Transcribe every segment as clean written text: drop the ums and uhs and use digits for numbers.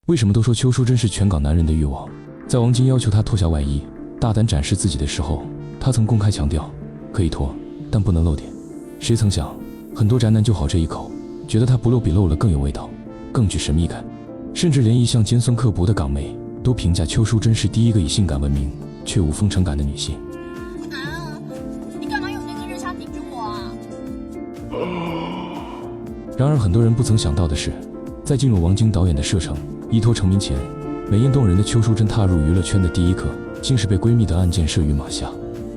为什么都说邱淑贞是全港男人的欲望？在王晶要求她脱下外衣，大胆展示自己的时候，她曾公开强调，可以脱，但不能露点。谁曾想，很多宅男就好这一口，觉得她不露比露了更有味道，更具神秘感。甚至连一向尖酸刻薄的港媒都评价邱淑贞是第一个以性感闻名却无风尘感的女性。你干嘛用那个日枪顶着我啊？然而很多人不曾想到的是，在进入王晶导演的射程依托成名前，美艳动人的邱淑贞踏入娱乐圈的第一刻，竟是被闺蜜的暗箭射于马下。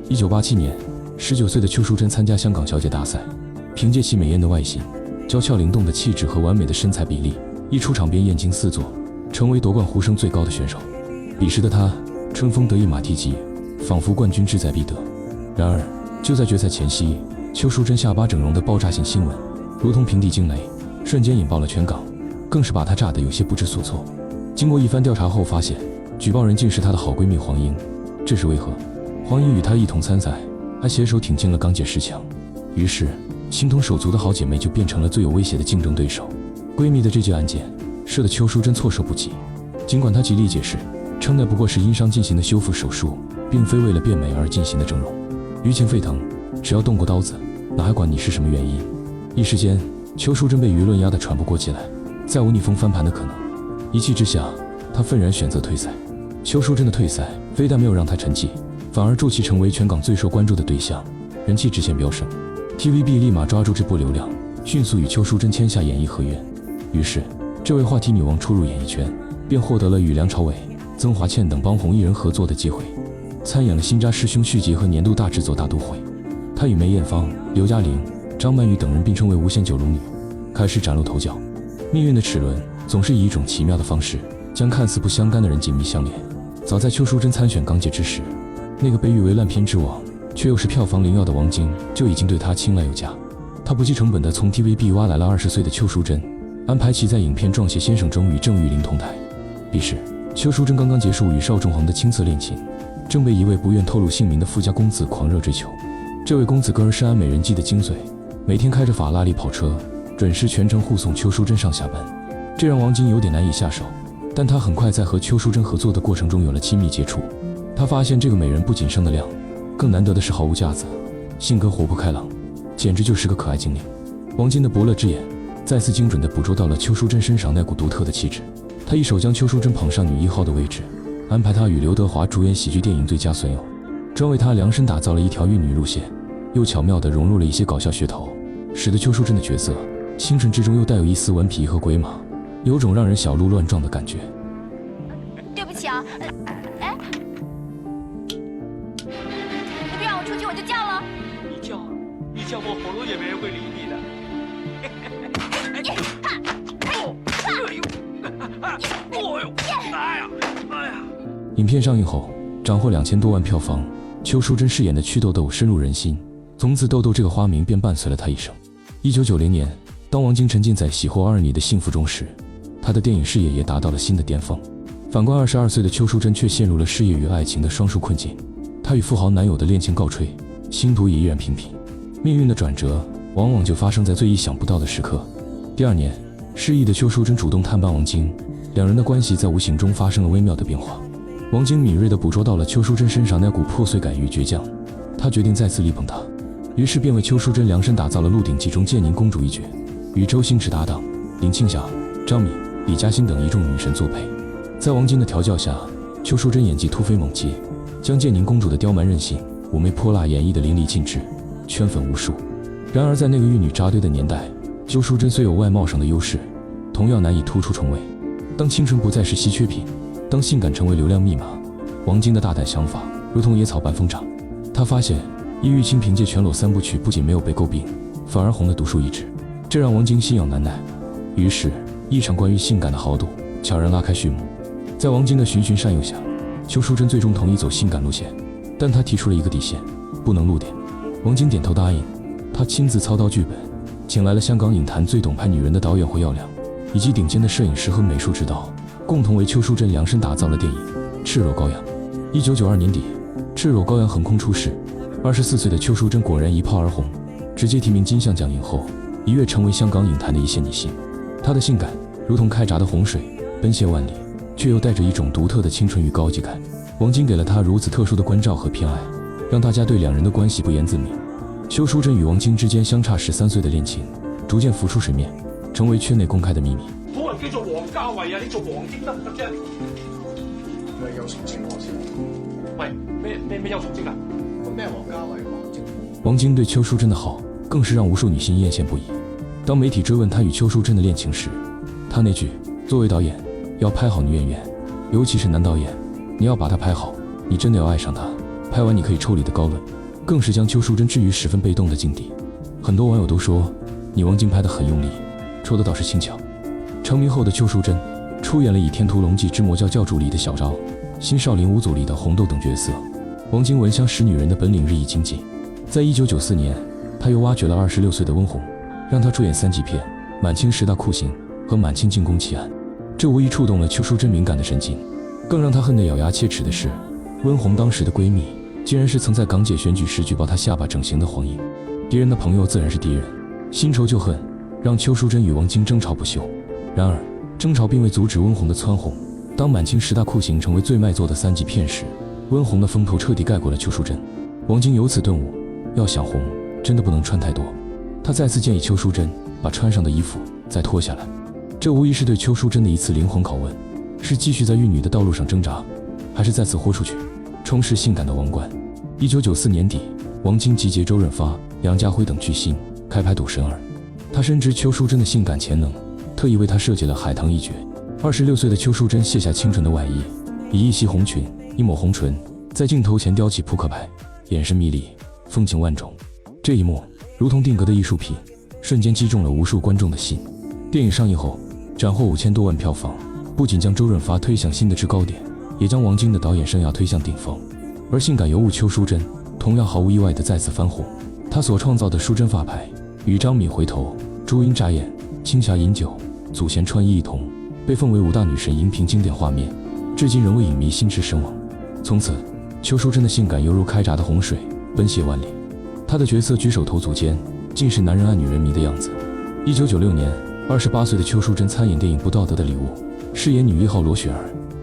1987年，19岁的邱淑贞参加香港小姐大赛，凭借其美艳的外形、娇俏灵动的气质和完美的身材比例，一出场便艳惊四座，成为夺冠呼声最高的选手。彼时的她春风得意马蹄疾，仿佛冠军志在必得。然而就在决赛前夕，邱淑贞下巴整容的爆炸性新闻如同平地惊雷，瞬间引爆了全港，更是把她炸得有些不知所措。经过一番调查后发现，举报人竟是她的好闺蜜黄英。这是为何？黄英与她一同参赛，还携手挺进了港姐10强。于是情同手足的好姐妹就变成了最有威胁的竞争对手。闺蜜的这记案件射得邱淑贞措手不及，尽管她极力解释，称那不过是因伤进行的修复手术，并非为了变美而进行的整容。舆情沸腾，只要动过刀子，哪还管你是什么原因？一时间，邱淑贞被舆论压得喘不过气来，再无逆风翻盘的可能。一气之下，她愤然选择退赛。邱淑贞的退赛非但没有让她沉寂，反而助其成为全港最受关注的对象，人气直线飙升。TVB 立马抓住这波流量，迅速与邱淑贞签下演艺合约。于是，这位话题女王初入演艺圈，便获得了与梁朝伟、曾华倩等帮红艺人合作的机会，参演了《新扎师兄》续集和年度大制作《大都会》。她与梅艳芳、刘嘉玲、张曼玉等人并称为无限九龙女，开始崭露头角。命运的齿轮总是以一种奇妙的方式，将看似不相干的人紧密相连。早在邱淑贞参选港姐之时，那个被誉为烂片之王，却又是票房灵药的王晶，就已经对她青睐有加。他不计成本地从 TVB 挖来了20岁的邱淑贞，安排其在影片《撞邪先生》中与郑裕玲同台。彼时，邱淑贞刚刚结束与邵仲衡的青涩恋情，正被一位不愿透露姓名的富家公子狂热追求。这位公子哥儿是安美人姬的精髓，每天开着法拉利跑车，准时全程护送邱淑贞上下班，这让王晶有点难以下手。但他很快在和邱淑贞合作的过程中有了亲密接触。他发现这个美人不仅生得亮，更难得的是毫无架子，性格活泼开朗，简直就是个可爱精灵。王晶的伯乐之眼再次精准地捕捉到了邱淑贞身上那股独特的气质。他一手将邱淑贞捧上女1号的位置，安排她与刘德华主演喜剧电影《最佳损友》，专为她量身打造了一条韵女路线，又巧妙地融入了一些搞笑噱头，使得邱淑贞的角色清纯之中又带有一丝顽皮和鬼马，有种让人小鹿乱撞的感觉。对不起啊，哎，你不让我出去我就叫了。你叫我喉咙也没人会理你的。影片上映后斩获2000多万票房，邱淑贞饰演的祛痘痘深入人心，从此痘痘这个花名便伴随了她一生。1990年，当王晶沉浸在喜获二女的幸福中时，他的电影事业也达到了新的巅峰。反观22岁的邱淑贞却陷入了事业与爱情的双数困境，她与富豪男友的恋情告吹，星途也依然平平。命运的转折往往就发生在最意想不到的时刻。第2年，失意的邱淑贞主动探班王晶，两人的关系在无形中发生了微妙的变化。王晶敏锐地捕捉到了邱淑贞身上那股破碎感与倔强，他决定再次力捧她，于是便为邱淑贞量身打造了《鹿鼎记》中建宁公主一角，与周星驰搭档，林青霞、张敏、李嘉欣等一众女神作配。在王晶的调教下，邱淑贞演技突飞猛进，将建宁公主的刁蛮任性、妩媚泼辣演绎得淋漓尽致，圈粉无数。然而在那个玉女扎堆的年代，邱淑贞虽有外貌上的优势，同样难以突出重围。当青春不再是稀缺品，当性感成为流量密码，王晶的大胆想法如同野草般疯长。他发现叶玉卿凭借全裸3部曲不仅没有被诟病，反而红得独树一帜，这让王晶心痒难耐。于是一场关于性感的豪赌悄然拉开序幕。在王晶的循循善诱下，邱淑贞最终同意走性感路线，但她提出了一个底线，不能露点。王晶点头答应，他亲自操刀剧本，请来了香港影坛最懂拍女人的导演胡耀良，以及顶尖的摄影师和美术指导，共同为邱淑贞量身打造了电影《赤裸羔羊》。1992年底，《赤裸羔羊》横空出世，24岁的邱淑贞果然一炮而红，直接提名金像奖影后，一跃成为香港影坛的一线女星。她的性感如同开闸的洪水，奔泻万里，却又带着一种独特的清纯与高级感。王晶给了她如此特殊的关照和偏爱，让大家对两人的关系不言自明。邱淑贞与王晶之間相差13歲的戀情，逐漸浮出水面，成為圈內公開的秘密。冇人叫做王家衛啊，你做王晶得唔得啫？咪有從政我先。喂，咩有從政啊？咩王家衛王晶？王晶對邱淑贞的好，更是讓無數女性豔羨不已。當媒體追問他與邱淑贞的戀情時，他那句“作為導演，要拍好女演員，尤其是男導演，你要把她拍好，你真的要愛上她，拍完你可以抽離”的高論，更是將邱淑贞置於十分被動的境地。很多網友都說，你王晶拍得很用力，戳得倒是輕巧。成名後的邱淑贞出演了以《天屠龍記之魔教教主》裡的小昭、《新少林五祖》裡的紅豆等角色。王晶聞香識女人的本領日益精進，在1994年，他又挖掘了26歲的溫虹，讓她出演3級片《滿清十大酷刑》和《滿清進宮奇案》，這無疑觸動了邱淑貞敏感的神經。更讓她恨得咬牙切齒的是，溫虹當時的閨蜜竟然是曾在港姐選舉時舉報她下巴整形的黃英。敵人的朋友自然是敵人，新仇舊恨讓邱淑貞與王晶爭吵不休。然而，爭吵並未阻止溫虹的蹿紅。當《滿清十大酷刑》成為最賣座的3級片時，溫虹的風頭徹底蓋過了邱淑貞。王晶由此頓悟，要想紅，真的不能穿太多。他再次建議邱淑貞把穿上的衣服再脫下來。這無疑是對邱淑貞的一次靈魂拷問：是繼續在玉女的道路上掙扎，還是再次豁出去，充實性感的王冠？1994年底，王晶集結周潤發、梁家輝等巨星開拍《賭神2》。他深知邱淑貞的性感潛能，特意為她設計了海棠一角。26歲的邱淑貞卸下清純的外衣，以一襲紅裙、一抹紅唇，在鏡頭前叼起撲克牌，眼神迷離，風情萬種。這一幕如同定格的藝術品，瞬間擊中了無數觀眾的心。電影上映後，斬獲5000多萬票房，不僅將周潤發推向新的制高點，也將王晶的導演生涯推向頂峰。而性感尤物邱淑貞同樣毫無意外地再次翻紅，她所創造的淑貞髮牌與張敏回頭、朱茵眨眼、青霞飲酒、祖賢穿衣一同，被奉為5大女神熒屏經典畫面，至今仍為影迷心馳神往。從此，邱淑貞的性感猶如開閘的洪水，奔瀉萬里。她的角色舉手投足間，盡是男人愛女人迷的樣子。1996年，28歲的邱淑貞參演電影《不道德的禮物》，飾演女1號羅雪兒。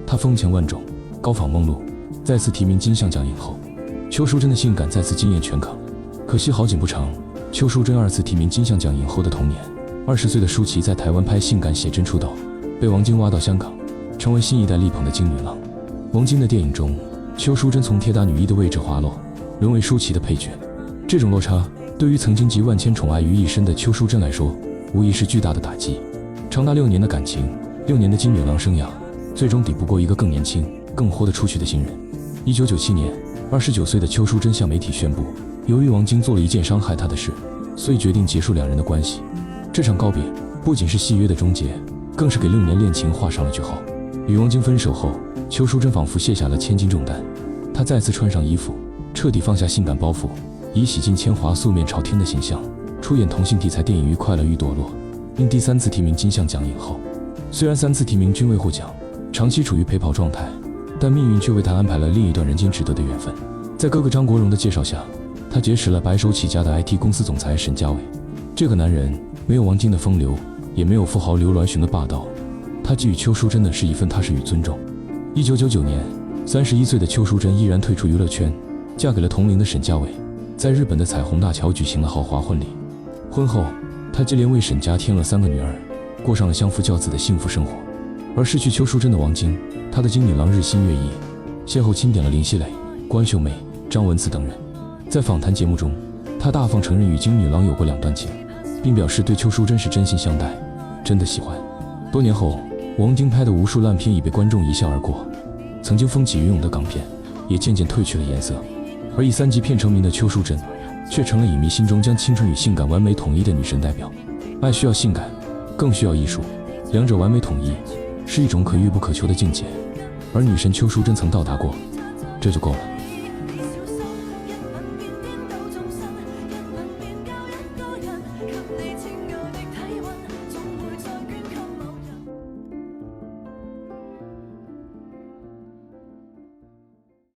她風情萬種，高仿夢露，再次提名金像獎影後，邱淑貞的性感再次驚豔全港。可惜好景不長，邱淑貞2次提名金像獎影後的同年，20歲的舒淇在台灣拍性感寫真出道，被王晶挖到香港，成為新一代力捧的金女郎。王晶的電影中，邱淑貞從鐵打女一的位置滑落，淪為舒淇的配角。這種落差對於曾經集萬千寵愛於一身的邱淑貞來說，無疑是巨大的打擊。長達6年的感情，6年的金女郎生涯，最終抵不過一個更年輕、更豁得出去的新人。1997年，29歲的邱淑貞向媒體宣布，由於王晶做了一件傷害她的事，所以決定結束兩人的關係。這場告別不僅是戲約的終結，更是給6年戀情畫上了句號。與王晶分手後，邱淑貞仿佛卸下了千斤重擔，她再次穿上衣服，徹底放下性感包袱，以洗盡鉛華素面朝天的形象出演同性題材電影《愈快樂愈墮落》，並第3次提名金像獎影後。雖然3次提名均未獲獎，長期處於陪跑狀態，但命運卻為她安排了另一段人間值得的緣分。在哥哥張國榮的介紹下，她結識了白手起家的 IT 公司總裁沈家偉。這個男人沒有王晶的風流，也沒有富豪劉鑾雄的霸道，他給予邱淑貞的是一份踏實與尊重。1999年，31歲的邱淑貞毅然退出娛樂圈，嫁給了同齡的沈家偉，在日本的彩虹大橋舉行了豪華婚禮。婚後，她接連為沈家添了3個女兒，過上了相夫教子的幸福生活。而失去邱淑貞的王晶，他的金女郎日新月異，先後欽點了林熙蕾、關秀媚、張文慈等人。在訪談節目中，他大方承認與金女郎有過2段情，並表示對邱淑貞是真心相待，真的喜歡。多年後，王晶拍的無數爛片已被觀眾一笑而過，曾經風起雲湧的港片也漸漸褪去了顏色，而以3級片成名的邱淑貞卻成了影迷心中將青春與性感完美統一的女神代表。愛需要性感，更需要藝術，兩者完美統一是一種可遇不可求的境界，而女神邱淑貞曾到達過，這就夠了。